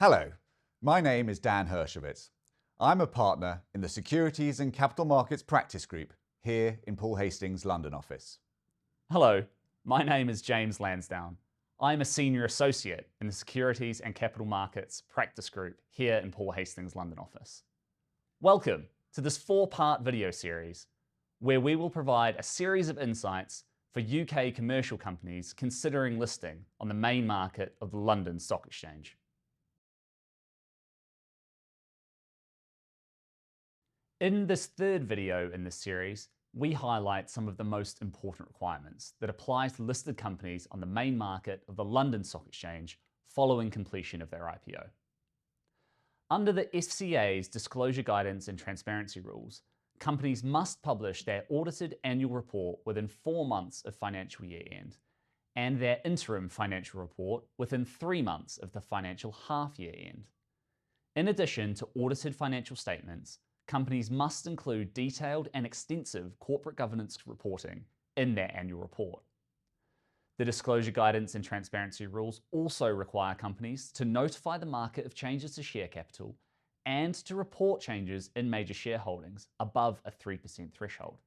Hello, my name is Dan Hirschovits. I'm a partner in the Securities and Capital Markets Practice Group here in Paul Hastings' London office. Hello, my name is James Lansdown. I'm a Senior Associate in the Securities and Capital Markets Practice Group here in Paul Hastings' London office. Welcome to this 4-part video series where we will provide a series of insights for UK commercial companies considering listing on the main market of the London Stock Exchange. In this third video in this series, we highlight some of the most important requirements that apply to listed companies on the main market of the London Stock Exchange following completion of their IPO. Under the FCA's disclosure guidance and transparency rules, companies must publish their audited annual report within 4 months of financial year end and their interim financial report within 3 months of the financial half year end. In addition to audited financial statements, companies must include detailed and extensive corporate governance reporting in their annual report. The disclosure guidance and transparency rules also require companies to notify the market of changes to share capital and to report changes in major shareholdings above a 3% threshold.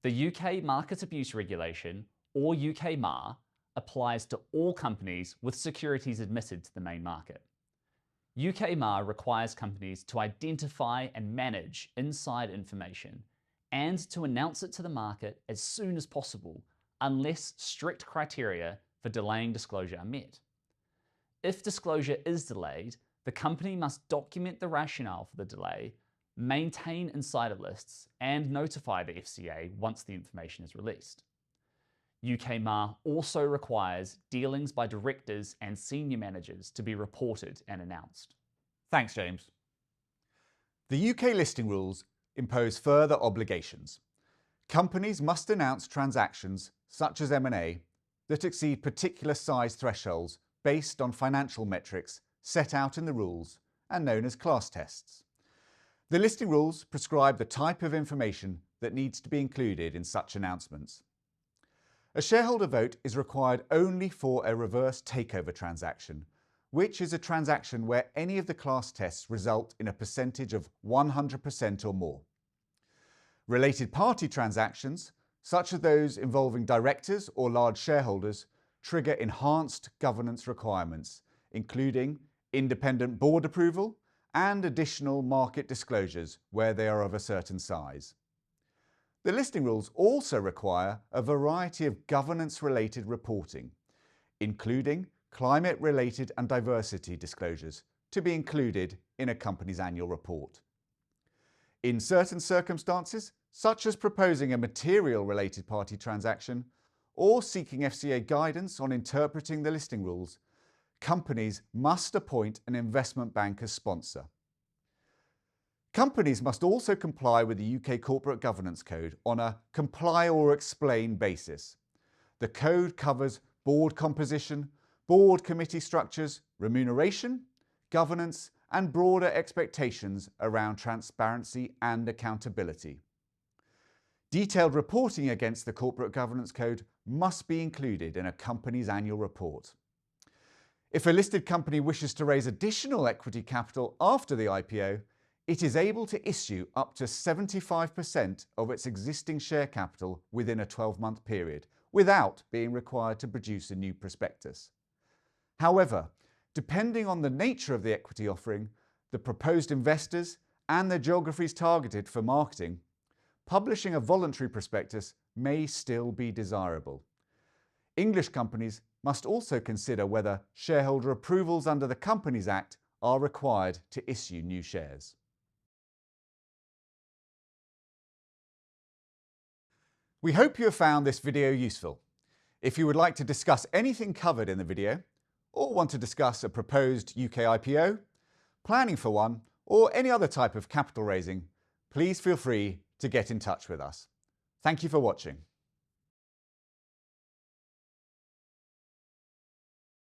The UK Market Abuse Regulation, or UK MAR, applies to all companies with securities admitted to the main market. UK MAR requires companies to identify and manage inside information and to announce it to the market as soon as possible unless strict criteria for delaying disclosure are met. If disclosure is delayed, the company must document the rationale for the delay, maintain insider lists, and notify the FCA once the information is released. UK MAR also requires dealings by directors and senior managers to be reported and announced. Thanks, James. The UK listing rules impose further obligations. Companies must announce transactions, such as M&A, that exceed particular size thresholds based on financial metrics set out in the rules and known as class tests. The listing rules prescribe the type of information that needs to be included in such announcements. A shareholder vote is required only for a reverse takeover transaction, which is a transaction where any of the class tests result in a percentage of 100% or more. Related party transactions, such as those involving directors or large shareholders, trigger enhanced governance requirements, including independent board approval and additional market disclosures where they are of a certain size. The listing rules also require a variety of governance-related reporting, including climate-related and diversity disclosures, to be included in a company's annual report. In certain circumstances, such as proposing a material related party transaction or seeking FCA guidance on interpreting the listing rules, companies must appoint an investment bank as sponsor. Companies must also comply with the UK Corporate Governance Code on a comply or explain basis. The code covers board composition, board committee structures, remuneration, governance, and broader expectations around transparency and accountability. Detailed reporting against the Corporate Governance Code must be included in a company's annual report. If a listed company wishes to raise additional equity capital after the IPO, it is able to issue up to 75% of its existing share capital within a 12-month period, without being required to produce a new prospectus. However, depending on the nature of the equity offering, the proposed investors, and the geographies targeted for marketing, publishing a voluntary prospectus may still be desirable. English companies must also consider whether shareholder approvals under the Companies Act are required to issue new shares. We hope you have found this video useful. If you would like to discuss anything covered in the video, or want to discuss a proposed UK IPO, planning for one, or any other type of capital raising, please feel free to get in touch with us. Thank you for watching.